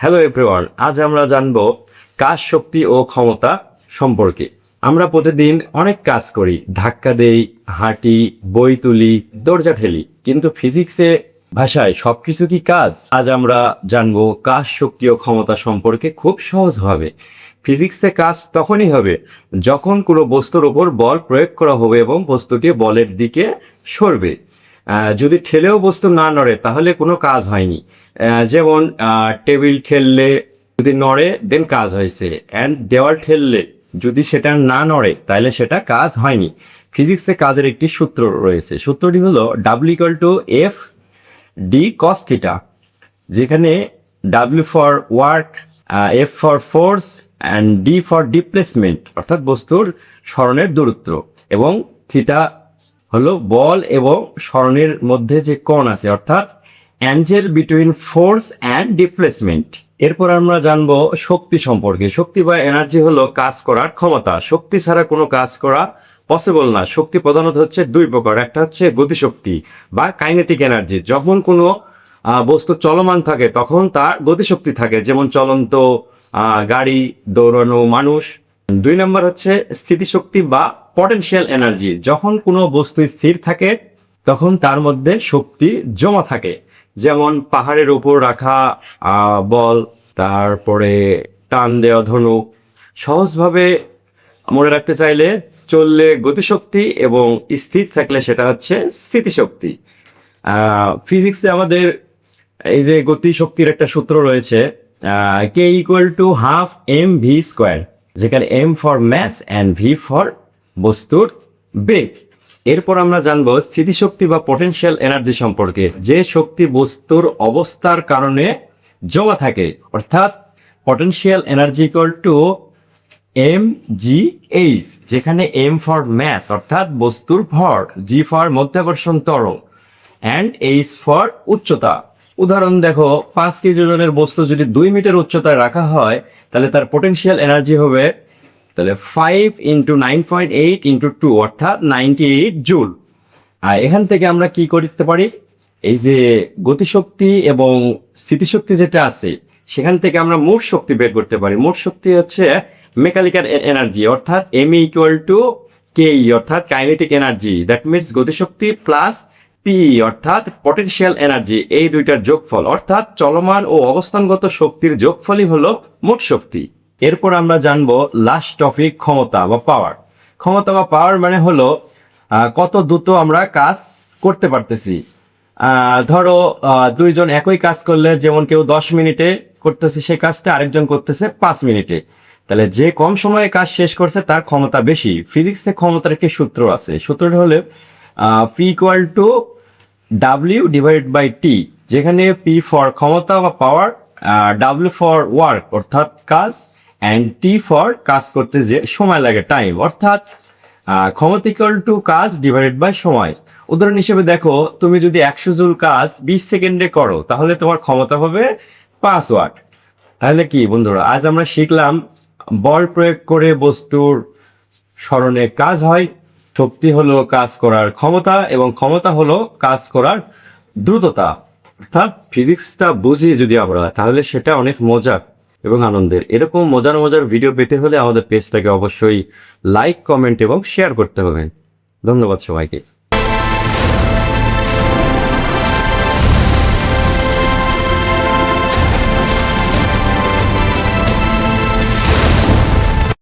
Hello everyone, আজ আমরা জানব কাজ, শক্তি ও ক্ষমতা সম্পর্কে। আমরা প্রতিদিন অনেক কাজ করি, ধাক্কা দেই, হাঁটি, বই তুলি, দরজা ঠেলি, কিন্তু ফিজিক্সে ভাষায় সবকিছু কি কাজ? আজ আমরা জানবো কাজ, শক্তি ও ক্ষমতা সম্পর্কে খুব সহজভাবে। ফিজিক্সে কাজ তখনই হবে যখন কোনো বস্তুর উপর বল প্রয়োগ করা হবে এবং বস্তুটি বলের দিকে সরবে। যদি ঠেলেও বস্তু না নড়ে তাহলে কোনো কাজ হয়নি। যেমন টেবিল ঠেললে যদি নড়ে দেন কাজ হয়েছে, অ্যান্ড দেওয়াল ঠেললে যদি সেটা না নড়ে তাহলে সেটা কাজ হয়নি। ফিজিক্সে কাজের একটি সূত্র রয়েছে, সূত্রটি হলো W=F D cos থিটা, যেখানে W for work, F for force and D for displacement অর্থাৎ বস্তুর সরণের দূরত্ব, এবং থিটা হলো বল এবং সরণের মধ্যে যে কোণ আছে অর্থাৎ অ্যাঙ্গেল বিটুইন ফোর্স অ্যান্ড ডিপ্লেসমেন্ট। এরপর আমরা জানবো শক্তি সম্পর্কে। শক্তি বা এনার্জি হলো কাজ করার ক্ষমতা। শক্তি ছাড়া কোনো কাজ করা পসিবল না। শক্তি প্রধানত হচ্ছে দুই প্রকার, একটা হচ্ছে গতিশক্তি বা কাইনেটিক এনার্জি। যখন কোনো বস্তু চলমান থাকে তখন তার গতিশক্তি থাকে, যেমন চলন্ত গাড়ি, দৌড়ানো মানুষ। দুই নম্বর হচ্ছে স্থিতিশক্তি বা পটেনশিয়াল এনার্জি। যখন কোনো বস্তু স্থির থাকে তখন তার মধ্যে শক্তি জমা থাকে, যেমন পাহাড়ের উপর রাখা বল, তারপরে টান দেওয়া ধনুক। সহজভাবে মনে রাখতে চাইলে চললে গতিশক্তি এবং স্থির থাকলে সেটা হচ্ছে স্থিতিশক্তি। ফিজিক্সে আমাদের এই যে গতিশক্তির একটা সূত্র রয়েছে, K=12mv², যেখানে m for mass and v for বস্তুর বেগ। এরপর আমরা জানবো স্থিতিশক্তি বা পটেনশিয়াল এনার্জি সম্পর্কে। যে শক্তি বস্তুর অবস্থার কারণে জমা থাকে, অর্থাৎ পটেনশিয়াল এনার্জি mgh, যেখানে m ফর ম্যাস অর্থাৎ বস্তুর ভর, g ফর মধ্যাকর্ষণ ত্বরণ অ্যান্ড h ফর উচ্চতা। উদাহরণ দেখো, 5 কেজি ওজনের বস্তু যদি 2 মিটার উচ্চতায় রাখা হয় তাহলে তার পটেনশিয়াল এনার্জি হবে তাহলে 5 × 9.8 × 2 অর্থাৎ 98 জুল। আর এখান থেকে আমরা কি করতে পারি, এই যে গতিশক্তি এবং স্থিতিশক্তি যেটা আছে সেখান থেকে আমরা মোট শক্তি বের করতে পারি। মোট শক্তি হচ্ছে মেকানিক্যাল এনার্জি অর্থাৎ ME=KE অর্থাৎ কাইনেটিক এনার্জি, দ্যাট মিনস গতিশক্তি প্লাস PE অর্থাৎ পটেনশিয়াল এনার্জি, এই দুইটার যোগফল অর্থাৎ চলমান ও অবস্থানগত শক্তির যোগফলই হলো মোট শক্তি। এরপর আমরা জানবো লাস্ট টপিক, ক্ষমতা বা পাওয়ার। ক্ষমতা বা পাওয়ার মানে হলো কত দ্রুত আমরা কাজ করতে পারতেছি। ধরো দুইজন একই কাজ করলে, যেমন কেউ 10 মিনিটে করতেছে সেই কাজটা আরেকজন করতেছে 5 মিনিটে, তাহলে যে কম সময়ে কাজ শেষ করছে তার ক্ষমতা বেশি। ফিজিক্সে ক্ষমতার একটি সূত্র আছে, সূত্রটা হলো P=W/T, যেখানে P ফর ক্ষমতা বা পাওয়ার, W ফর ওয়ার্ক অর্থাৎ কাজ, অ্যান্ড T ফর কাজ করতে যে সময় লাগে টাইম, অর্থাৎ ক্ষমতা কাজ / সময়। উদাহরণ হিসেবে দেখো, তুমি যদি 100 জুল কাজ 20 সেকেন্ডে করো তাহলে তোমার ক্ষমতা হবে 5 ওয়াট। তাহলে কি বন্ধুরা, আজ আমরা শিখলাম বল প্রয়োগ করে বস্তুর সরণে কাজ হয়, শক্তি হলো কাজ করার ক্ষমতা, এবং ক্ষমতা হলো কাজ করার দ্রুততা। অর্থাৎ ফিজিক্সটা বুঝি যদি আমরা, তাহলে সেটা অনেক মজার এবং আনন্দের। এরকম মজার মজার ভিডিও পেতে হলে আমাদের পেজটাকে অবশ্যই লাইক, কমেন্ট এবং শেয়ার করতে হবে। ধন্যবাদ সবাইকে।